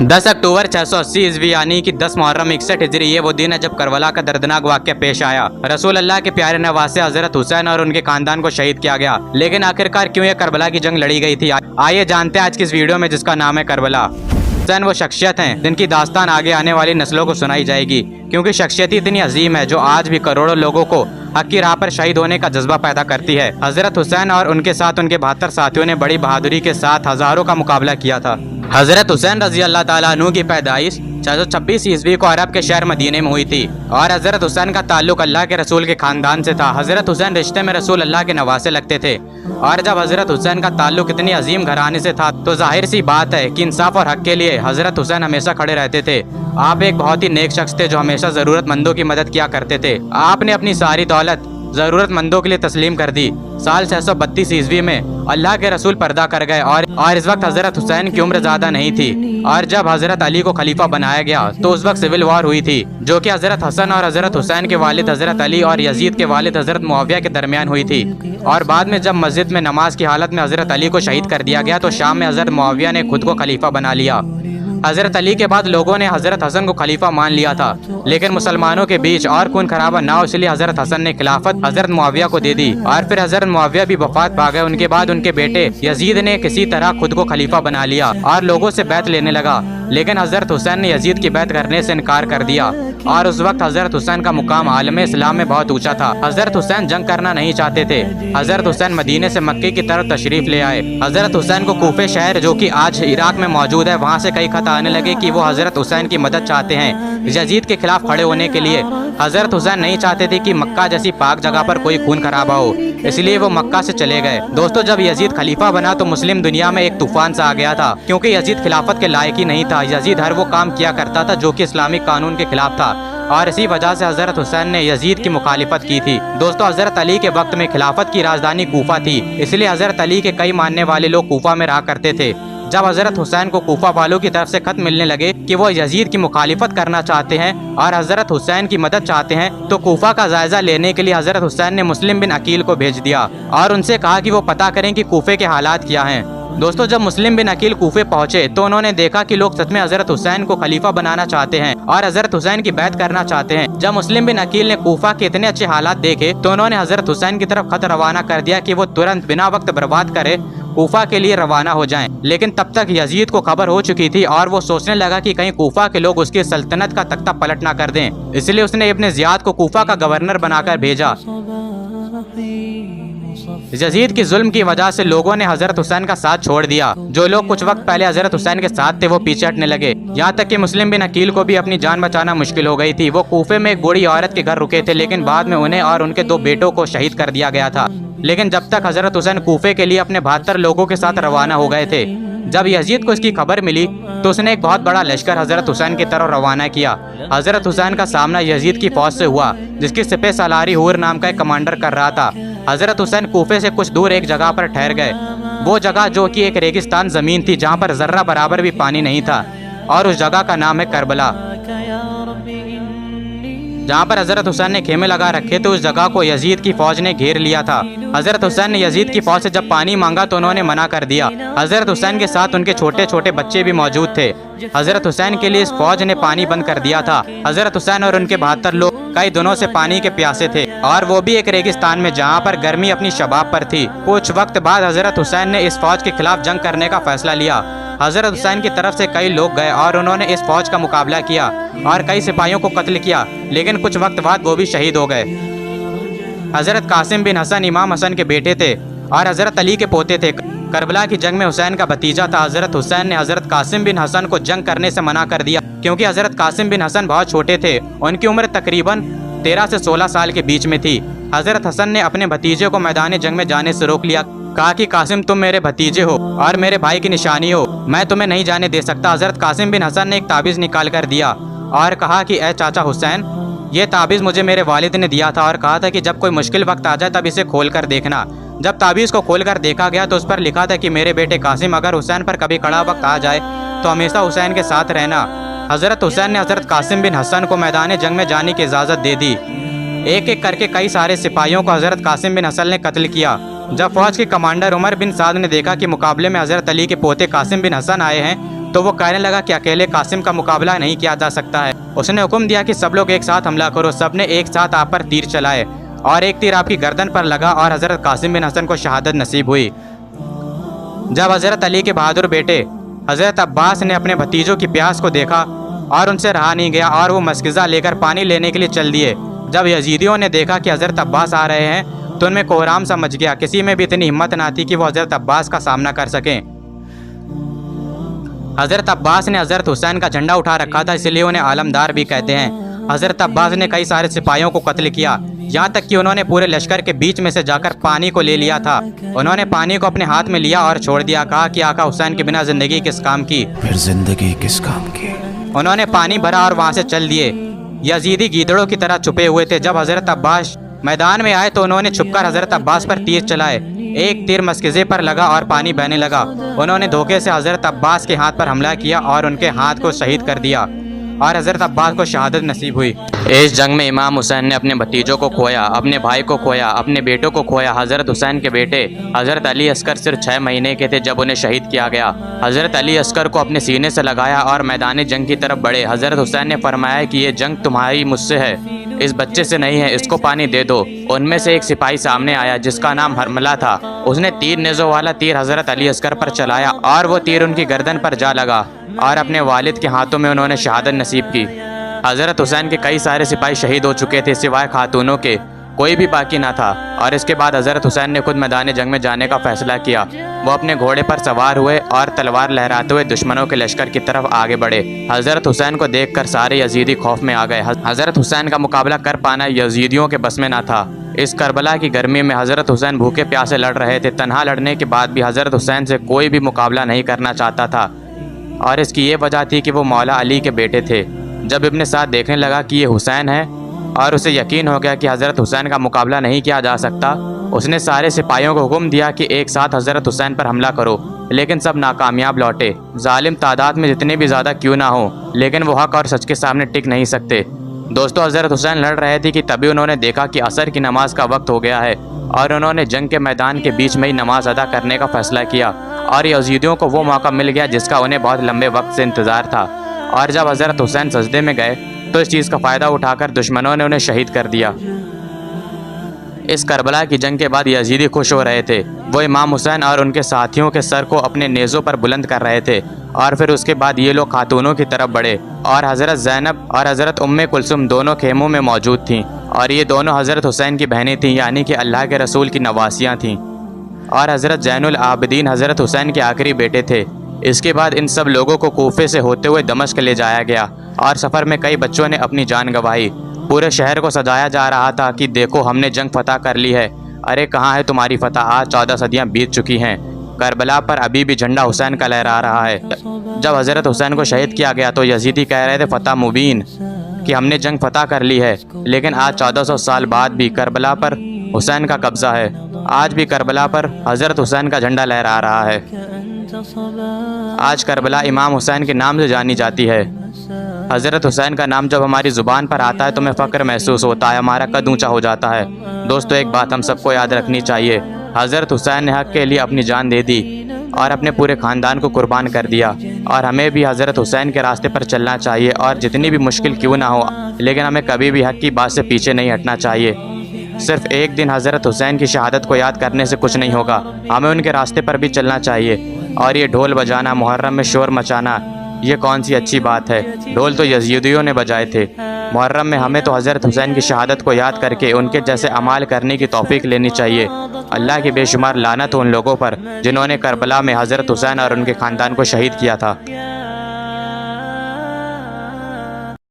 10 अक्टूबर 680 ईस्वी यानी कि 10 मुहर्रम 61 हिजरी ये वो दिन है जब करबला का दर्दनाक वाक़या पेश आया। रसूल अल्लाह के प्यारे नवासे हजरत हुसैन और उनके खानदान को शहीद किया गया। लेकिन आखिरकार क्यों ये करबला की जंग लड़ी गई थी, आइए जानते हैं आज की इस वीडियो में, जिसका नाम है करबला। हुसैन वो शख्सियत हैं जिनकी दास्तान आगे आने वाली नस्लों को सुनाई जाएगी, क्योंकि शख्सियत इतनी अजीम है जो आज भी करोड़ों लोगों को हक की राह पर शहीद होने का जज्बा पैदा करती है। हजरत हुसैन और उनके साथ उनके 72 साथियों ने बड़ी बहादुरी के साथ हजारों का मुकाबला किया था। हजरत हुसैन रजी अल्लाह ताला अन्हु की पैदाइश 626 ईस्वी को अरब के शहर मदीने में हुई थी और हजरत हुसैन का ताल्लुक अल्लाह के रसूल के खानदान से था। हजरत हुसैन रिश्ते में रसूल अल्लाह के नवासे लगते थे और जब हजरत हुसैन का ताल्लुक इतनी अजीम घराने से था तो जाहिर सी बात है कि इंसाफ और हक के लिए हजरत हुसैन हमेशा खड़े रहते थे। आप एक बहुत ही नेक शख्स थे जो हमेशा जरूरतमंदों की मदद किया करते थे। आपने अपनी सारी दौलत जरूरतमंदों के लिए तस्लीम कर दी। साल 632 ईस्वी में अल्लाह के रसूल पर्दा कर गए और इस वक्त हजरत हुसैन की उम्र ज्यादा नहीं थी और जब हजरत अली को खलीफा बनाया गया तो उस वक्त सिविल वॉर हुई थी, जो कि हजरत हसन और हजरत हुसैन के वालिद हजरत अली और यजीद के वालिद हजरत मुआविया के दरमियान हुई थी। और बाद में जब मस्जिद में नमाज की हालत में हजरत अली को शहीद कर दिया गया तो शाम में हजरत मुआविया ने खुद को खलीफा बना लिया। हजरत अली के बाद लोगों ने हजरत हसन को खलीफा मान लिया था, लेकिन मुसलमानों के बीच और खून खराबा ना हो इसलिए हजरत हसन ने खिलाफत हजरत मुआविया को दे दी और फिर हजरत मुआविया भी वफात पा गए। उनके बाद उनके बेटे यजीद ने किसी तरह खुद को खलीफा बना लिया और लोगों से बैत लेने लगा, लेकिन हजरत हुसैन ने यजीद की बैत करने से इनकार कर दिया और उस वक्त हजरत हुसैन का मुकाम आलम इस्लाम में बहुत ऊंचा था। हजरत हुसैन जंग करना नहीं चाहते थे। हजरत हुसैन मदीने से मक्के की तरफ तशरीफ ले आए। हजरत हुसैन को कूफे शहर जो कि आज इराक में मौजूद है वहाँ से कई खत आने लगे कि वो हजरत हुसैन की मदद चाहते हैं यजीद के खिलाफ खड़े होने के लिए। हजरत हुसैन नहीं चाहते थे कि मक्का जैसी पाक जगह पर कोई खून खराबा हो, इसलिए वो मक्का से चले गए। दोस्तों, जब यजीद खलीफा बना तो मुस्लिम दुनिया में एक तूफान सा आ गया था, क्योंकि यजीद खिलाफत के लायक ही नहीं था। यजीद हर वो काम किया करता था जो कि इस्लामिक कानून के खिलाफ था और इसी वजह से हजरत हुसैन ने यजीद की मुखालिफत की थी। दोस्तों, हजरत अली के वक्त में खिलाफत की राजधानी कूफा थी, इसलिए हजरत अली के कई मानने वाले लोग कूफा में रहा करते थे। जब हजरत हुसैन को कूफा वालों की तरफ से खत मिलने लगे कि वो यजीद की मुखालिफत करना चाहते हैं और हजरत हुसैन की मदद चाहते हैं, तो कूफा का जायजा लेने के लिए हजरत हुसैन ने मुस्लिम बिन अकील को भेज दिया और उनसे कहा कि वो पता करें कि कूफे के हालात क्या हैं। दोस्तों, जब मुस्लिम बिन अकील कूफे पहुंचे तो उन्होंने देखा कि लोग सच में हजरत हुसैन को खलीफा बनाना चाहते हैं और हजरत हुसैन की बैत करना चाहते हैं। जब मुस्लिम बिन अकील ने कूफा के इतने अच्छे हालात देखे तो उन्होंने हजरत हुसैन की तरफ खत रवाना कर दिया कि वो तुरंत बिना वक्त बर्बाद करे कूफा के लिए रवाना हो जाएं। लेकिन तब तक यजीद को खबर हो चुकी थी और वो सोचने लगा कि कहीं कूफा के लोग उसकी सल्तनत का तख्ता पलट ना कर दें, इसलिए उसने इब्ने ज़ियाद को कूफा का गवर्नर बनाकर भेजा। यजीद की जुल्म की वजह से लोगों ने हजरत हुसैन का साथ छोड़ दिया। जो लोग कुछ वक्त पहले हजरत हुसैन के साथ थे वो पीछे हटने लगे, यहाँ तक कि मुस्लिम बिन अकील को भी अपनी जान बचाना मुश्किल हो गई थी। वो कूफे में एक बूढ़ी औरत के घर रुके थे, लेकिन बाद में उन्हें और उनके 2 बेटों को शहीद कर दिया गया था। लेकिन जब तक हजरत हुसैन कूफे के लिए अपने 72 लोगों के साथ रवाना हो गए थे, जब यजीद को इसकी खबर मिली तो उसने एक बहुत बड़ा लश्कर हजरत हुसैन की तरफ रवाना किया। हजरत हुसैन का सामना यजीद की फौज से हुआ, जिसकी सिपह सलारी हूर नाम का एक कमांडर कर रहा था। हजरत हुसैन कूफे से कुछ दूर एक जगह पर ठहर गए। वो जगह जो कि एक रेगिस्तान जमीन थी जहाँ पर जर्रा बराबर भी पानी नहीं था, और उस जगह का नाम है करबला। जहाँ पर हजरत हुसैन ने खेमे लगा रखे थे उस जगह को यजीद की फौज ने घेर लिया था। हजरत हुसैन ने यजीद की फौज से जब पानी मांगा तो उन्होंने मना कर दिया। हजरत हुसैन के साथ उनके छोटे छोटे बच्चे भी मौजूद थे। हजरत हुसैन के लिए इस फौज ने पानी बंद कर दिया था। हजरत हुसैन और उनके 72 लोग कई दिनों से पानी के प्यासे थे और वो भी एक रेगिस्तान में जहाँ पर गर्मी अपनी शबाब पर थी। कुछ वक्त बाद हजरत हुसैन ने इस फौज के खिलाफ जंग करने का फैसला लिया। हजरत हुसैन की तरफ से कई लोग गए और उन्होंने इस फौज का मुकाबला किया और कई सिपाहियों को कत्ल किया, लेकिन कुछ वक्त बाद वो भी शहीद हो गए। हजरत कासिम बिन हसन इमाम हसन के बेटे थे और हजरत अली के पोते थे। करबला की जंग में हुसैन का भतीजा था। हजरत हुसैन ने हजरत कासिम बिन हसन को जंग करने से मना कर दिया, क्योंकि हजरत कासिम बिन हसन बहुत छोटे थे। उनकी उम्र तकरीबन 13 से 16 साल के बीच में थी। हजरत हसन ने अपने भतीजे को मैदान जंग में जाने से रोक लिया, कहा कि कासिम तुम मेरे भतीजे हो और मेरे भाई की निशानी हो, मैं तुम्हें नहीं जाने दे सकता। हजरत कासिम बिन हसन ने एक ताबीज़ निकाल कर दिया और कहा कि ए चाचा हुसैन, ये ताबीज़ मुझे मेरे वालिद ने दिया था और कहा था कि जब कोई मुश्किल वक्त आ जाए तब इसे खोल कर देखना। जब ताबीज़ को खोल कर देखा गया तो उस पर लिखा था कि मेरे बेटे कासिम, अगर हुसैन पर कभी कड़ा वक्त आ जाए तो हमेशा हुसैन के साथ रहना। हजरत हुसैन ने हजरत कासिम बिन हसन को मैदान जंग में जाने की इजाज़त दे दी। एक एक करके कई सारे सिपाहियों को हजरत कासिम बिन हसन ने कत्ल किया। जब फौज के कमांडर उमर बिन साद ने देखा कि मुकाबले में हजरत अली के पोते कासिम बिन हसन आए हैं تو وہ کہنے لگا کہ اکیلے قاسم کا مقابلہ نہیں کیا جا سکتا ہے۔ اس نے حکم دیا کہ سب لوگ ایک ساتھ حملہ کرو۔ سب نے ایک ساتھ آپ پر تیر چلائے اور ایک تیر آپ کی گردن پر لگا اور حضرت قاسم بن حسن کو شہادت نصیب ہوئی۔ جب حضرت علی کے بہادر بیٹے حضرت عباس نے اپنے بھتیجوں کی پیاس کو دیکھا اور ان سے رہا نہیں گیا اور وہ مسکزہ لے کر پانی لینے کے لیے چل دیے۔ جب یزیدیوں نے دیکھا کہ حضرت عباس آ رہے ہیں تو ان میں کوہرام سا مچ گیا۔ کسی میں بھی اتنی ہمت نہ تھی کہ وہ حضرت عباس کا سامنا کر سکیں۔ حضرت عباس نے حضرت حسین کا جھنڈا اٹھا رکھا تھا، اس لیے انہیں عالمدار بھی کہتے ہیں۔ حضرت عباس نے کئی سارے سپاہیوں کو قتل کیا، یہاں تک کہ انہوں نے پورے لشکر کے بیچ میں سے جا کر پانی کو لے لیا تھا۔ انہوں نے پانی کو اپنے ہاتھ میں لیا اور چھوڑ دیا، کہا کہ آقا حسین کے بنا زندگی کس کام کی، پھر زندگی کس کام کی۔ انہوں نے پانی بھرا اور وہاں سے چل دیے۔ یزیدی گیدڑوں کی طرح چھپے ہوئے تھے۔ جب حضرت عباس میدان میں آئے تو انہوں نے چھپ کر حضرت عباس پر تیر چلائے۔ ایک تیر مسکزے پر لگا اور پانی بہنے لگا۔ انہوں نے دھوکے سے حضرت عباس کے ہاتھ پر حملہ کیا اور ان کے ہاتھ کو شہید کر دیا اور حضرت عباس کو شہادت نصیب ہوئی۔ اس جنگ میں امام حسین نے اپنے بھتیجوں کو کھویا، اپنے بھائی کو کھویا، اپنے بیٹوں کو کھویا۔ حضرت حسین کے بیٹے حضرت علی اصغر صرف 6 مہینے کے تھے جب انہیں شہید کیا گیا۔ حضرت علی اصغر کو اپنے سینے سے لگایا اور میدان جنگ کی طرف بڑھے۔ حضرت حسین نے فرمایا کہ یہ جنگ تمہاری مجھ سے ہے، اس بچے سے نہیں ہے، اس کو پانی دے دو۔ ان میں سے ایک سپاہی سامنے آیا جس کا نام ہرملہ تھا۔ اس نے 3 نیزوں والا تیر حضرت علی اصغر پر چلایا اور وہ تیر ان کی گردن پر جا لگا اور اپنے والد کے ہاتھوں میں انہوں نے شہادت نصیب کی۔ حضرت حسین کے کئی سارے سپاہی شہید ہو چکے تھے سوائے خاتونوں کے، کوئی بھی باقی نہ تھا۔ اور اس کے بعد حضرت حسین نے خود میدان جنگ میں جانے کا فیصلہ کیا۔ وہ اپنے گھوڑے پر سوار ہوئے اور تلوار لہراتے ہوئے دشمنوں کے لشکر کی طرف آگے بڑھے۔ حضرت حسین کو دیکھ کر سارے یزیدی خوف میں آ گئے۔ حضرت حسین کا مقابلہ کر پانا یزیدیوں کے بس میں نہ تھا۔ اس کربلا کی گرمی میں حضرت حسین بھوکے پیاسے لڑ رہے تھے۔ تنہا لڑنے کے بعد بھی حضرت حسین سے کوئی بھی مقابلہ نہیں کرنا چاہتا تھا، اور اس کی یہ وجہ تھی کہ وہ مولا علی کے بیٹے تھے۔ جب ابن سعد دیکھنے لگا کہ یہ حسین ہے اور اسے یقین ہو گیا کہ حضرت حسین کا مقابلہ نہیں کیا جا سکتا، اس نے سارے سپاہیوں کو حکم دیا کہ ایک ساتھ حضرت حسین پر حملہ کرو، لیکن سب ناکامیاب لوٹے۔ ظالم تعداد میں جتنے بھی زیادہ کیوں نہ ہوں، لیکن وہ حق اور سچ کے سامنے ٹک نہیں سکتے۔ دوستو، حضرت حسین لڑ رہے تھے کہ تبھی انہوں نے دیکھا کہ عصر کی نماز کا وقت ہو گیا ہے، اور انہوں نے جنگ کے میدان کے بیچ میں ہی نماز ادا کرنے کا فیصلہ کیا، اور یزیدیوں کو وہ موقع مل گیا جس کا انہیں بہت لمبے وقت سے انتظار تھا۔ اور جب حضرت حسین سجدے میں گئے تو اس چیز کا فائدہ اٹھا کر دشمنوں نے انہیں شہید کر دیا۔ اس کربلا کی جنگ کے بعد یزیدی خوش ہو رہے تھے۔ وہ امام حسین اور ان کے ساتھیوں کے سر کو اپنے نیزوں پر بلند کر رہے تھے، اور پھر اس کے بعد یہ لوگ خاتونوں کی طرف بڑھے، اور حضرت زینب اور حضرت ام کلثوم دونوں خیموں میں موجود تھیں، اور یہ دونوں حضرت حسین کی بہنیں تھیں، یعنی کہ اللہ کے رسول کی نواسیاں تھیں، اور حضرت زین العابدین حضرت حسین کے آخری بیٹے تھے۔ اس کے بعد ان سب لوگوں کو کوفے سے ہوتے ہوئے دمشق لے جایا گیا، اور سفر میں کئی بچوں نے اپنی جان گنوائی۔ پورے شہر کو سجایا جا رہا تھا کہ دیکھو ہم نے جنگ فتح کر لی ہے۔ ارے کہاں ہے تمہاری فتح؟ آج 14 صدیاں بیت چکی ہیں، کربلا پر ابھی بھی جھنڈا حسین کا لہرا رہا ہے۔ جب حضرت حسین کو شہید کیا گیا تو یزیدی کہہ رہے تھے فتح مبین، کہ ہم نے جنگ فتح کر لی ہے، لیکن آج 1400 سال بعد بھی کربلا پر حسین کا قبضہ ہے۔ آج بھی کربلا پر حضرت حسین کا جھنڈا لہرا رہا ہے۔ آج کربلا امام حسین کے نام سے جانی جاتی ہے۔ حضرت حسین کا نام جب ہماری زبان پر آتا ہے تو ہمیں فخر محسوس ہوتا ہے، ہمارا قد اونچا ہو جاتا ہے۔ دوستو، ایک بات ہم سب کو یاد رکھنی چاہیے، حضرت حسین نے حق کے لیے اپنی جان دے دی اور اپنے پورے خاندان کو قربان کر دیا، اور ہمیں بھی حضرت حسین کے راستے پر چلنا چاہیے، اور جتنی بھی مشکل کیوں نہ ہو، لیکن ہمیں کبھی بھی حق کی بات سے پیچھے نہیں ہٹنا چاہیے۔ صرف ایک دن حضرت حسین کی شہادت کو یاد کرنے سے کچھ نہیں ہوگا، ہمیں ان کے راستے پر بھی چلنا چاہیے۔ اور یہ ڈھول بجانا، محرم میں شور مچانا، یہ کون سی اچھی بات ہے؟ ڈھول تو یزیدیوں نے بجائے تھے۔ محرم میں ہمیں تو حضرت حسین کی شہادت کو یاد کر کے ان کے جیسے اعمال کرنے کی توفیق لینی چاہیے۔ اللہ کی بے شمار لعنت ہو ان لوگوں پر جنہوں نے کربلا میں حضرت حسین اور ان کے خاندان کو شہید کیا تھا۔